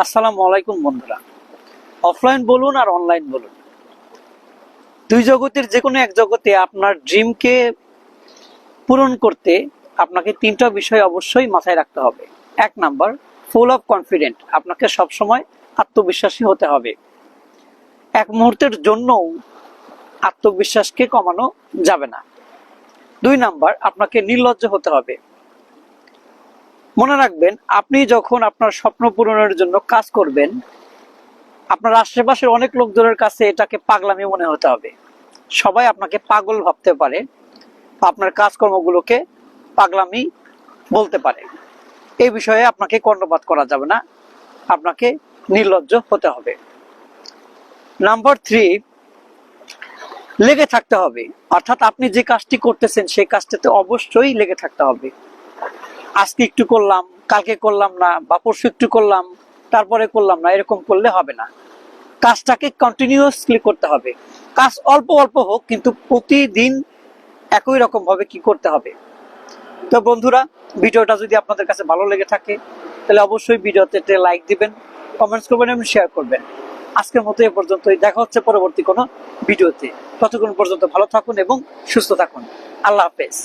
আসসালামু আলাইকুম বন্ধুরা। অফলাইন বলুন আর অনলাইন বলুন, দুই জগতের যে কোনো এক জগতে আপনার ড্রিমকে পূরণ করতে আপনাকে তিনটা বিষয় অবশ্যই মাথায় রাখতে হবে। এক নাম্বার, ফুল অফ কনফিডেন্ট, আপনাকে সবসময় আত্মবিশ্বাসী হতে হবে। এক মুহূর্তের জন্যও আত্মবিশ্বাসকে কমানো যাবে না। দুই নাম্বার, আপনাকে নির্লজ্জ হতে হবে। মনে রাখবেন, আপনি যখন আপনার স্বপ্ন পূরণের জন্য কাজ করবেন, আপনার আশেপাশের অনেক লোকজনের কাছে এটাকে পাগলামি মনে হতে হবে। সবাই আপনাকে পাগল ভাবতে পারে, আপনার কাজকর্মগুলোকে পাগলামি বলতে পারে। এই বিষয়ে আপনাকে কর্ণপাত করা যাবে না, আপনাকে নির্লজ্জ হতে হবে। নাম্বার 3, লেগে থাকতে হবে। অর্থাৎ আপনি যে কাজটি করতেছেন সেই কাজটাতে অবশ্যই লেগে থাকতে হবে। আজকে একটু করলাম, কালকে করলাম না, বা পরশু একটু করলাম তারপরে করলাম না, এরকম করলে হবে না। কাজটাকে কন্টিনিউয়াসলি করতে হবে। কাজ অল্প অল্প হোক, কিন্তু প্রতিদিন একই রকম ভাবে কি করতে হবে। তো বন্ধুরা, ভিডিওটা যদি আপনাদের কাছে ভালো লেগে থাকে তাহলে অবশ্যই ভিডিওতে লাইক দিবেন, কমেন্টস করবেন এবং শেয়ার করবেন। আজকের মতো এ পর্যন্তই। দেখা হচ্ছে পরবর্তী কোনো ভিডিওতে। ততক্ষণ পর্যন্ত ভালো থাকুন এবং সুস্থ থাকুন। আল্লাহ হাফেজ।